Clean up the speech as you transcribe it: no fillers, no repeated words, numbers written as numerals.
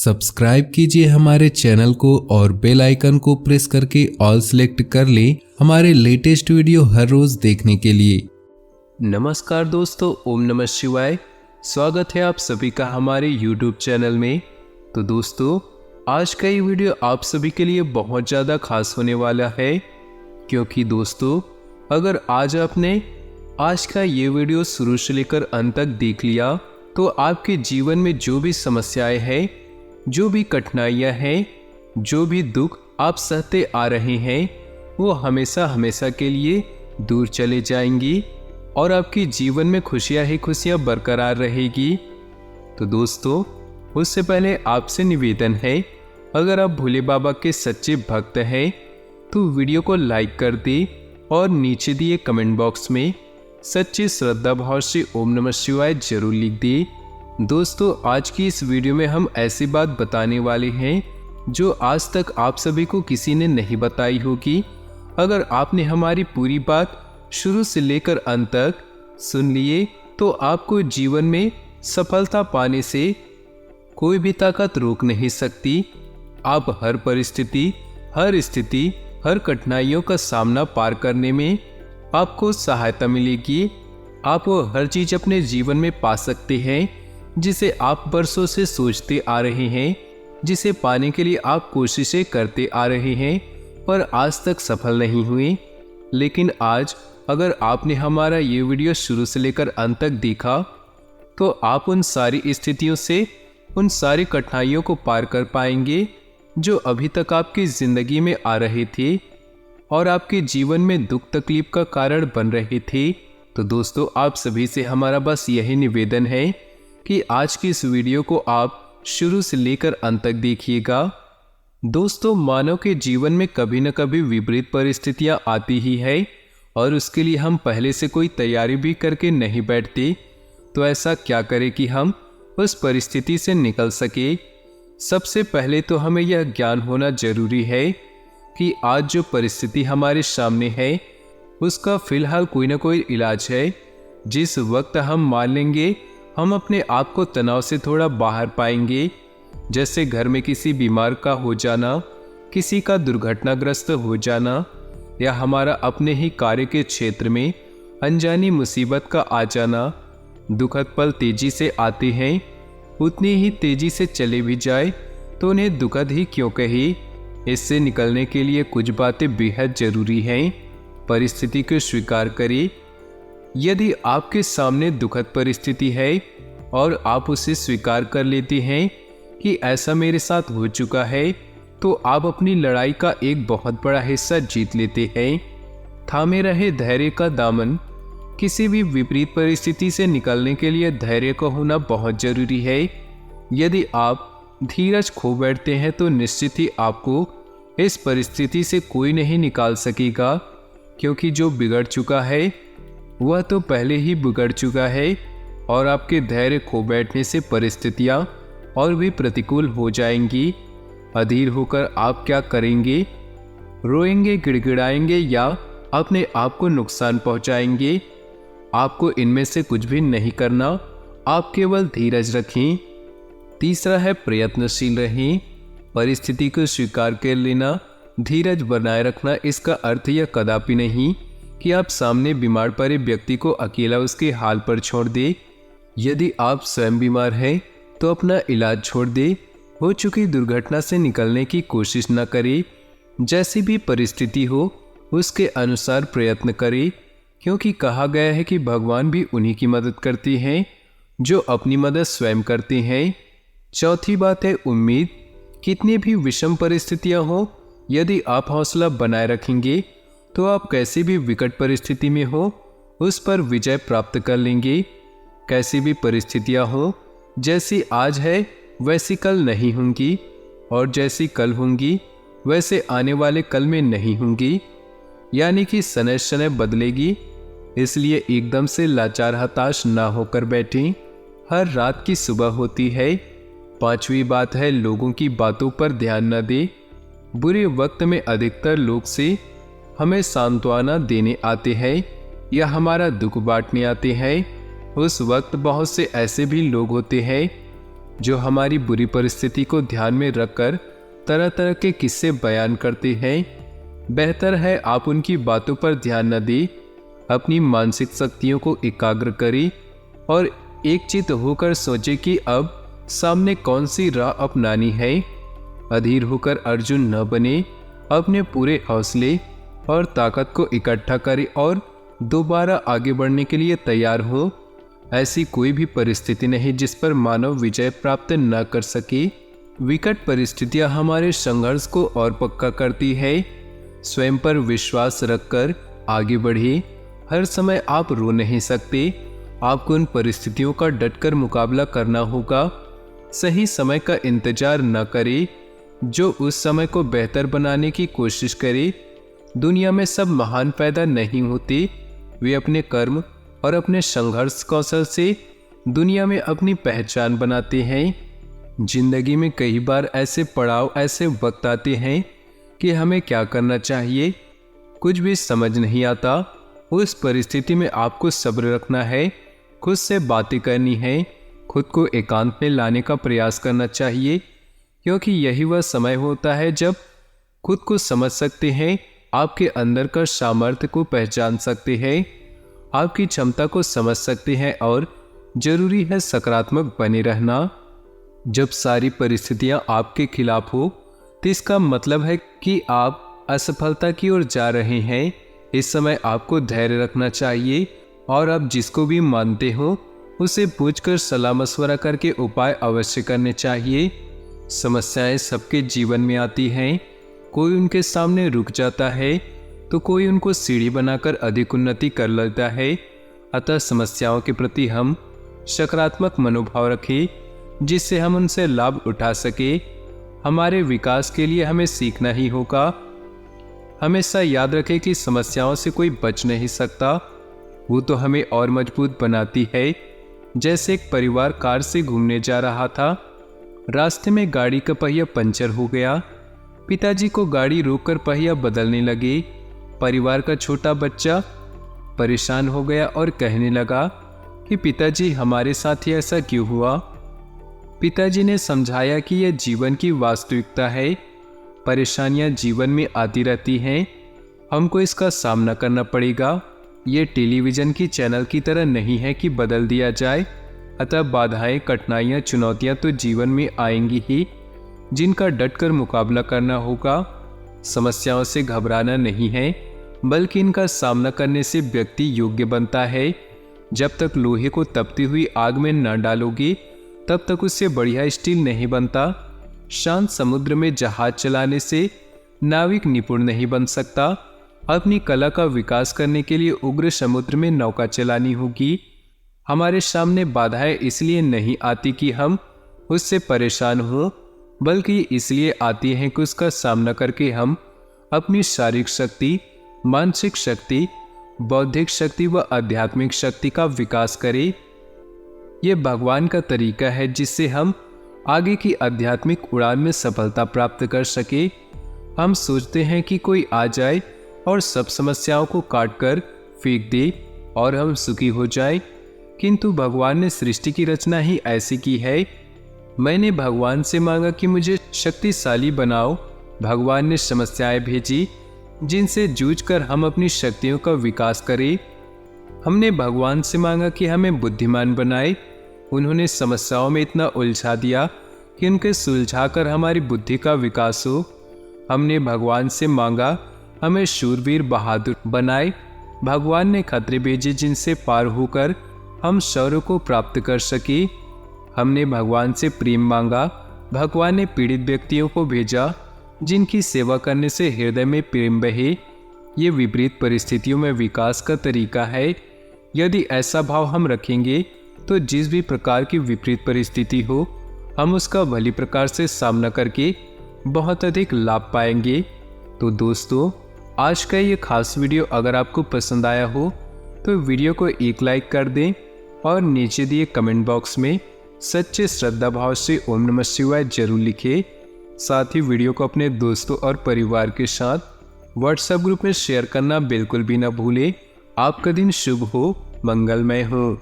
Subscribe कीजिए हमारे channel को और बेल आइकन को प्रेस करके ऑल सेलेक्ट कर लें हमारे लेटेस्ट वीडियो हर रोज देखने के लिए। नमस्कार दोस्तों, ओम नमः शिवाय। स्वागत है आप सभी का हमारे YouTube चैनल में। तो दोस्तों, आज का ये वीडियो आप सभी के लिए बहुत ज़्यादा खास होने वाला है, क्योंकि दोस्तों अगर आज आपने आज का ये वीडियो शुरू से लेकर अंत तक देख लिया तो आपके जीवन में जो भी समस्याएं हैं, जो भी कठिनाइयां हैं, जो भी दुख आप सहते आ रहे हैं, वो हमेशा हमेशा के लिए दूर चले जाएंगी और आपके जीवन में खुशियां ही खुशियां बरकरार रहेगी। तो दोस्तों, उससे पहले आपसे निवेदन है, अगर आप भोले बाबा के सच्चे भक्त हैं तो वीडियो को लाइक कर दें और नीचे दिए कमेंट बॉक्स में सच्ची श्रद्धा भाव से ओम नमः शिवाय जरूर लिख दें। दोस्तों, आज की इस वीडियो में हम ऐसी बात बताने वाले हैं जो आज तक आप सभी को किसी ने नहीं बताई होगी। अगर आपने हमारी पूरी बात शुरू से लेकर अंत तक सुन लिए तो आपको जीवन में सफलता पाने से कोई भी ताकत रोक नहीं सकती। आप हर परिस्थिति, हर स्थिति, हर कठिनाइयों का सामना पार करने में आपको सहायता मिलेगी। आप वो हर चीज अपने जीवन में पा सकते हैं जिसे आप बरसों से सोचते आ रहे हैं, जिसे पाने के लिए आप कोशिशें करते आ रहे हैं पर आज तक सफल नहीं हुए। लेकिन आज अगर आपने हमारा ये वीडियो शुरू से लेकर अंत तक देखा तो आप उन सारी स्थितियों से, उन सारी कठिनाइयों को पार कर पाएंगे जो अभी तक आपकी जिंदगी में आ रहे थे और आपके जीवन में दुख तकलीफ का कारण बन रहे थे। तो दोस्तों, आप सभी से हमारा बस यही निवेदन है कि आज की इस वीडियो को आप शुरू से लेकर अंत तक देखिएगा। दोस्तों, मानव के जीवन में कभी न कभी विपरीत परिस्थितियां आती ही है और उसके लिए हम पहले से कोई तैयारी भी करके नहीं बैठते। तो ऐसा क्या करें कि हम उस परिस्थिति से निकल सके। सबसे पहले तो हमें यह ज्ञान होना जरूरी है कि आज जो परिस्थिति हमारे सामने है उसका फिलहाल कोई ना कोई इलाज है। जिस वक्त हम मान लेंगे हम अपने आप को तनाव से थोड़ा बाहर पाएंगे, जैसे घर में किसी बीमार का हो जाना, किसी का दुर्घटनाग्रस्त हो जाना, या हमारा अपने ही कार्य के क्षेत्र में अनजानी मुसीबत का आ जाना। दुखद पल तेजी से आते हैं, उतनी ही तेजी से चले भी जाए तो उन्हें दुखद ही क्यों कहे। इससे निकलने के लिए कुछ बातें बेहद जरूरी हैं। परिस्थिति को स्वीकार करें। यदि आपके सामने दुखद परिस्थिति है और आप उसे स्वीकार कर लेते हैं कि ऐसा मेरे साथ हो चुका है, तो आप अपनी लड़ाई का एक बहुत बड़ा हिस्सा जीत लेते हैं। थामे रहे धैर्य का दामन। किसी भी विपरीत परिस्थिति से निकलने के लिए धैर्य का होना बहुत जरूरी है। यदि आप धीरज खो बैठते हैं तो निश्चित ही आपको इस परिस्थिति से कोई नहीं निकाल सकेगा, क्योंकि जो बिगड़ चुका है वह तो पहले ही बिगड़ चुका है और आपके धैर्य खो बैठने से परिस्थितियां और भी प्रतिकूल हो जाएंगी। अधीर होकर आप क्या करेंगे? रोएंगे, गिड़गिड़ाएंगे या अपने आप को नुकसान पहुंचाएंगे? आपको इनमें से कुछ भी नहीं करना। आप केवल धीरज रखें। तीसरा है प्रयत्नशील रहें। परिस्थिति को स्वीकार कर लेना, धीरज बनाए रखना, इसका अर्थ यह कदापि नहीं कि आप सामने बीमार पड़े व्यक्ति को अकेला उसके हाल पर छोड़ दे। यदि आप स्वयं बीमार हैं तो अपना इलाज छोड़ दे। हो चुकी दुर्घटना से निकलने की कोशिश न करें। जैसी भी परिस्थिति हो उसके अनुसार प्रयत्न करें, क्योंकि कहा गया है कि भगवान भी उन्हीं की मदद करते हैं जो अपनी मदद स्वयं करते हैं। चौथी बात है उम्मीद। कितनी भी विषम परिस्थितियां हो, यदि आप हौसला बनाए रखेंगे तो आप कैसी भी विकट परिस्थिति में हो उस पर विजय प्राप्त कर लेंगे। कैसी भी परिस्थितियां हो, जैसी आज है वैसी कल नहीं होंगी और जैसी कल होंगी वैसे आने वाले कल में नहीं होंगी। यानी कि समय समय बदलेगी, इसलिए एकदम से लाचार हताश ना होकर बैठें। हर रात की सुबह होती है। पांचवी बात है लोगों की बातों पर ध्यान न दे। बुरे वक्त में अधिकतर लोग से हमें सांत्वना देने आते हैं या हमारा दुख बांटने आते हैं। उस वक्त बहुत से ऐसे भी लोग होते हैं जो हमारी बुरी परिस्थिति को ध्यान में रखकर तरह तरह के किस्से बयान करते हैं। बेहतर है आप उनकी बातों पर ध्यान न दें, अपनी मानसिक शक्तियों को एकाग्र करें और एकचित्त होकर सोचें कि अब सामने कौन सी राह अपनानी है। अधीर होकर अर्जुन न बने, अपने पूरे हौसले और ताकत को इकट्ठा करें और दोबारा आगे बढ़ने के लिए तैयार हो। ऐसी कोई भी परिस्थिति नहीं जिस पर मानव विजय प्राप्त न कर सके। विकट परिस्थितियां हमारे संघर्ष को और पक्का करती है। स्वयं पर विश्वास रखकर आगे बढ़े। हर समय आप रो नहीं सकते, आपको उन परिस्थितियों का डटकर मुकाबला करना होगा। सही समय का इंतजार न करें, जो उस समय को बेहतर बनाने की कोशिश करे। दुनिया में सब महान पैदा नहीं होते, वे अपने कर्म और अपने संघर्ष कौशल से दुनिया में अपनी पहचान बनाते हैं। जिंदगी में कई बार ऐसे पड़ाव, ऐसे वक्त आते हैं कि हमें क्या करना चाहिए कुछ भी समझ नहीं आता। उस परिस्थिति में आपको सब्र रखना है, खुद से बातें करनी है, खुद को एकांत में लाने का प्रयास करना चाहिए, क्योंकि यही वह समय होता है जब खुद को समझ सकते हैं, आपके अंदर का सामर्थ्य को पहचान सकते हैं, आपकी क्षमता को समझ सकते हैं और जरूरी है सकारात्मक बने रहना। जब सारी परिस्थितियां आपके खिलाफ हो तो इसका मतलब है कि आप असफलता की ओर जा रहे हैं। इस समय आपको धैर्य रखना चाहिए और आप जिसको भी मानते हो उसे पूछकर सलाह मशवरा करके उपाय अवश्य करने चाहिए। समस्याएं सबके जीवन में आती हैं, कोई उनके सामने रुक जाता है तो कोई उनको सीढ़ी बनाकर अधिक उन्नति कर लेता है। अतः समस्याओं के प्रति हम सकारात्मक मनोभाव रखें, जिससे हम उनसे लाभ उठा सके। हमारे विकास के लिए हमें सीखना ही होगा। हमेशा याद रखें कि समस्याओं से कोई बच नहीं सकता, वो तो हमें और मजबूत बनाती है। जैसे एक परिवार कार से घूमने जा रहा था, रास्ते में गाड़ी का पहिया पंचर हो गया। पिताजी को गाड़ी रोककर पहिया बदलने लगे। परिवार का छोटा बच्चा परेशान हो गया और कहने लगा कि पिताजी हमारे साथ ही ऐसा क्यों हुआ। पिताजी ने समझाया कि यह जीवन की वास्तविकता है, परेशानियां जीवन में आती रहती हैं, हमको इसका सामना करना पड़ेगा। ये टेलीविज़न की चैनल की तरह नहीं है कि बदल दिया जाए। अतः बाधाएं, कठिनाइयां, चुनौतियां तो जीवन में आएंगी ही, जिनका डटकर मुकाबला करना होगा। समस्याओं से घबराना नहीं है, बल्कि इनका सामना करने से व्यक्ति योग्य बनता है। जब तक लोहे को तपती हुई आग में न डालोगे तब तक उससे बढ़िया स्टील नहीं बनता। शांत समुद्र में जहाज चलाने से नाविक निपुण नहीं बन सकता। अपनी कला का विकास करने के लिए उग्र समुद्र में नौका चलानी होगी। हमारे सामने बाधाएं इसलिए नहीं आती कि हम उससे परेशान हो, बल्कि इसलिए आती हैं कि उसका सामना करके हम अपनी शारीरिक शक्ति, मानसिक शक्ति, बौद्धिक शक्ति व आध्यात्मिक शक्ति का विकास करें। ये भगवान का तरीका है जिससे हम आगे की आध्यात्मिक उड़ान में सफलता प्राप्त कर सके। हम सोचते हैं कि कोई आ जाए और सब समस्याओं को काट कर फेंक दे और हम सुखी हो जाए, किंतु भगवान ने सृष्टि की रचना ही ऐसी की है। मैंने भगवान से मांगा कि मुझे शक्तिशाली बनाओ। भगवान ने समस्याएं भेजी जिनसे जूझकर हम अपनी शक्तियों का विकास करें। हमने भगवान से मांगा कि हमें बुद्धिमान बनाए। उन्होंने समस्याओं में इतना उलझा दिया कि उनके सुलझाकर हमारी बुद्धि का विकास हो। हमने भगवान से मांगा हमें शूरवीर बहादुर बनाए। भगवान ने खतरे भेजे जिनसे पार होकर हम शौर्य को प्राप्त कर सके। हमने भगवान से प्रेम मांगा। भगवान ने पीड़ित व्यक्तियों को भेजा जिनकी सेवा करने से हृदय में प्रेम बहे। ये विपरीत परिस्थितियों में विकास का तरीका है। यदि ऐसा भाव हम रखेंगे तो जिस भी प्रकार की विपरीत परिस्थिति हो, हम उसका भली प्रकार से सामना करके बहुत अधिक लाभ पाएंगे। तो दोस्तों, आज का ये खास वीडियो अगर आपको पसंद आया हो तो वीडियो को एक लाइक कर दें और नीचे दिए कमेंट बॉक्स में सच्चे श्रद्धा भाव से ओम नमः शिवाय जरूर लिखें। साथ ही वीडियो को अपने दोस्तों और परिवार के साथ व्हाट्सएप ग्रुप में शेयर करना बिल्कुल भी ना भूलें। आपका दिन शुभ हो, मंगलमय हो।